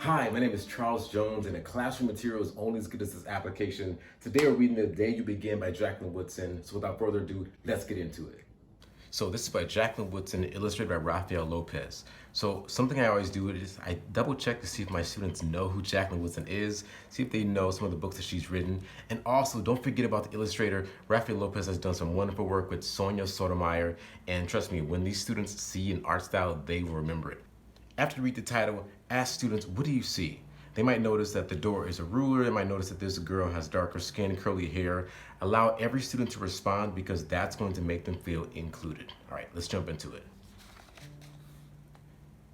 Hi, my name is Charles Jones, and the classroom material is only as good as this application. Today we're reading The Day You Begin by Jacqueline Woodson. So without further ado, let's get into it. So this is by Jacqueline Woodson, illustrated by Rafael Lopez. So something I always do is I double check to see if my students know who Jacqueline Woodson is, see if they know some of the books that she's written. And also don't forget about the illustrator. Rafael Lopez has done some wonderful work with Sonia Sotomayor. And trust me, when these students see an art style, they will remember it. After you read the title, ask students, what do you see? They might notice that the door is a ruler. They might notice that this girl has darker skin, curly hair. Allow every student to respond because that's going to make them feel included. All right, let's jump into it.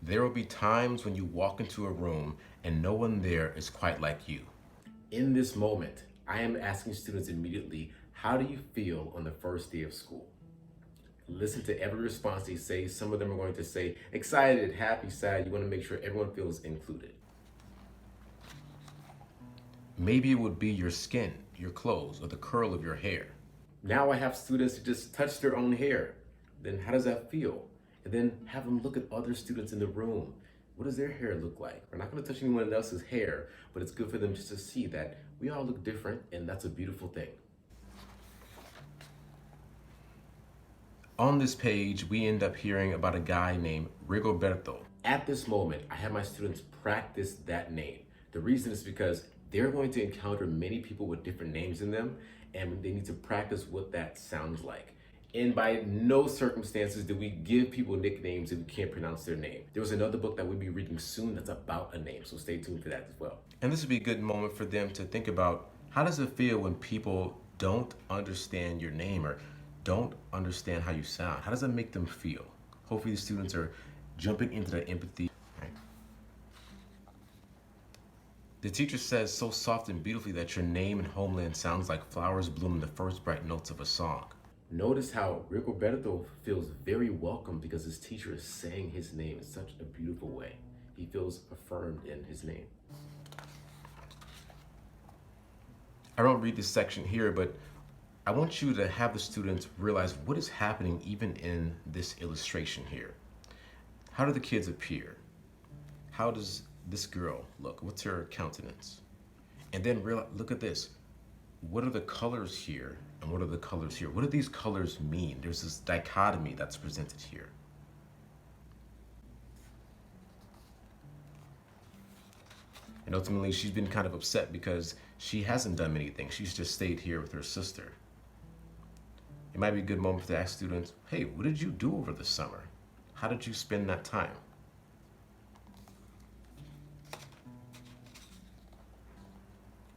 There will be times when you walk into a room and no one there is quite like you. In this moment, I am asking students immediately, how do you feel on the first day of school? Listen to every response they say. Some of them are going to say excited, happy, sad. You want to make sure everyone feels included. Maybe it would be your skin, your clothes, or the curl of your hair. Now I have students who just touch their own hair. Then how does that feel? And then have them look at other students in the room. What does their hair look like? We're not going to touch anyone else's hair, but it's good for them just to see that we all look different, and that's a beautiful thing. On this page, we end up hearing about a guy named Rigoberto. At this moment, I have my students practice that name. The reason is because they're going to encounter many people with different names in them, and they need to practice what that sounds like. And by no circumstances do we give people nicknames if we can't pronounce their name. There was another book that we'll be reading soon that's about a name, so stay tuned for that as well. And this would be a good moment for them to think about, how does it feel when people don't understand your name or don't understand how you sound? How does that make them feel? Hopefully the students are jumping into that empathy. Right? The teacher says so soft and beautifully that your name and homeland sounds like flowers bloom in the first bright notes of a song. Notice how Rigoberto feels very welcome because his teacher is saying his name in such a beautiful way. He feels affirmed in his name. I don't read this section here, but I want you to have the students realize what is happening even in this illustration here. How do the kids appear? How does this girl look? What's her countenance? And then look at this. What are the colors here and what are the colors here? What do these colors mean? There's this dichotomy that's presented here. And ultimately, she's been kind of upset because she hasn't done anything. She's just stayed here with her sister. It might be a good moment to ask students, hey, what did you do over the summer? How did you spend that time?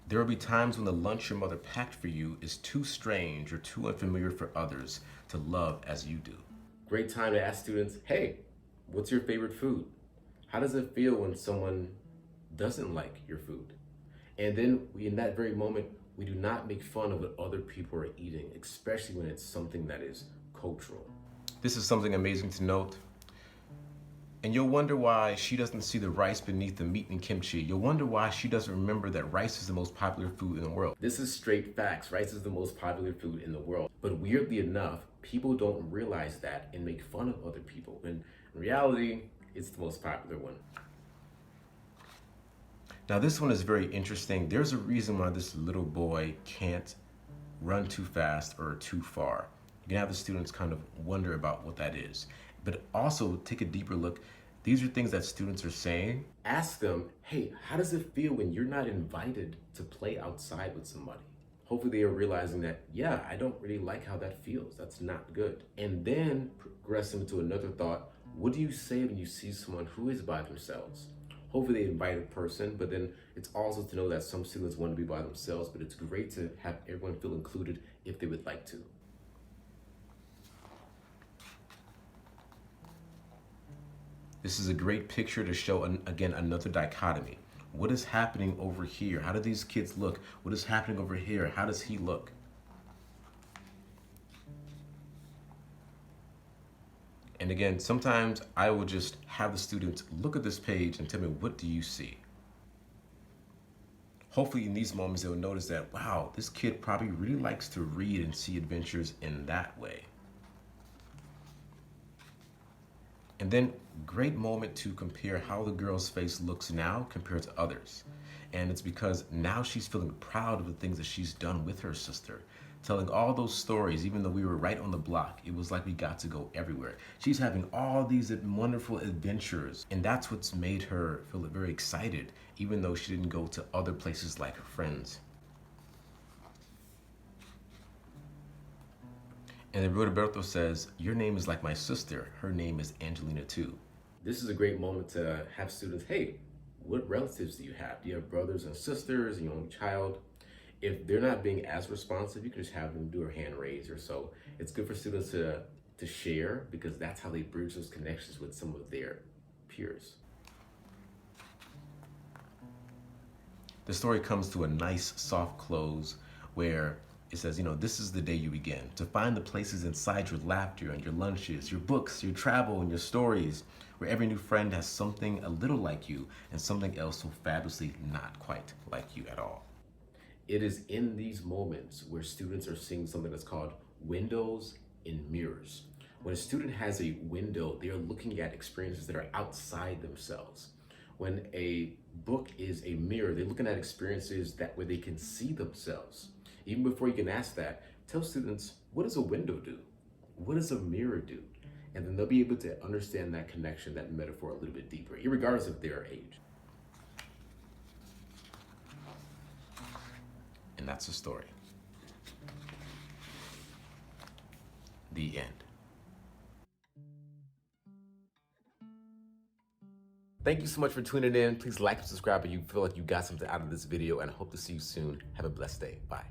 There will be times when the lunch your mother packed for you is too strange or too unfamiliar for others to love as you do. Great time to ask students, hey, what's your favorite food? How does it feel when someone doesn't like your food? And then in that very moment, we do not make fun of what other people are eating, especially when it's something that is cultural. This is something amazing to note. And you'll wonder why she doesn't see the rice beneath the meat and kimchi. You'll wonder why she doesn't remember that rice is the most popular food in the world. This is straight facts. Rice is the most popular food in the world. But weirdly enough, people don't realize that and make fun of other people. When in reality, it's the most popular one. Now this one is very interesting. There's a reason why this little boy can't run too fast or too far. You can have the students kind of wonder about what that is. But also take a deeper look. These are things that students are saying. Ask them, hey, how does it feel when you're not invited to play outside with somebody? Hopefully they are realizing that, yeah, I don't really like how that feels. That's not good. And then progress them to another thought. What do you say when you see someone who is by themselves? Hopefully they invite a person, but then it's also to know that some students want to be by themselves, but it's great to have everyone feel included if they would like to. This is a great picture to show, again, another dichotomy. What is happening over here? How do these kids look? What is happening over here? How does he look? And again, sometimes I will just have the students look at this page and tell me, what do you see? Hopefully in these moments, they'll notice that, wow, this kid probably really likes to read and see adventures in that way. And then, great moment to compare how the girl's face looks now compared to others. And it's because now she's feeling proud of the things that she's done with her sister. Telling all those stories, even though we were right on the block, it was like we got to go everywhere. She's having all these wonderful adventures. And that's what's made her feel very excited, even though she didn't go to other places like her friends. And then Roberto says, your name is like my sister. Her name is Angelina too. This is a great moment to have students, hey, what relatives do you have? Do you have brothers and sisters, your only child? If they're not being as responsive, you can just have them do a hand raise or so. It's good for students to share, because that's how they bridge those connections with some of their peers. The story comes to a nice soft close where it says, this is the day you begin to find the places inside your laughter and your lunches, your books, your travel, and your stories, where every new friend has something a little like you and something else so fabulously not quite like you at all. It is in these moments where students are seeing something that's called windows and mirrors. When a student has a window, they are looking at experiences that are outside themselves. When a book is a mirror, they're looking at experiences where they can see themselves. Even before you can ask that, tell students, what does a window do? What does a mirror do? And then they'll be able to understand that connection, that metaphor a little bit deeper, regardless of their age. And that's the story. The end. Thank you so much for tuning in. Please like and subscribe if you feel like you got something out of this video, and I hope to see you soon. Have a blessed day. Bye.